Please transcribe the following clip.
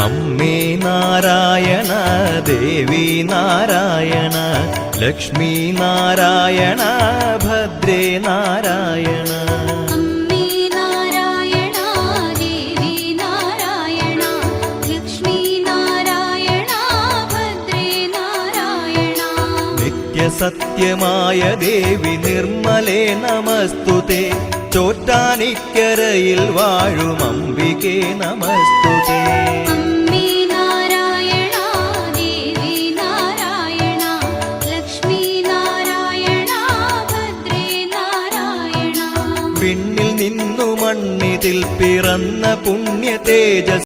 അമ്മേ നാരായണ ദേവി നാരായണ ലക്ഷ്മി നാരായണ ഭദ്രേ നാരായണ. അമ്മേ നാരായണ ദേവി നാരായണ ലക്ഷ്മി നാരായണ ഭദ്രേ നാരായണ. നിത്യസത്യമായ ദേവി നിർമ്മലേ നമസ്തുതേ. ചോറ്റാനിക്കരയിൽ വാഴും അംബികേ നമസ്തുതേ. അമ്മേ നാരായണ ദേവി നാരായണ ലക്ഷ്മി നാരായണ ഭദ്രേ നാരായണ. പിന്നിൽ നിന്നു മണ്ണിതിൽ പിറന്ന പുണ്യ തേജസ്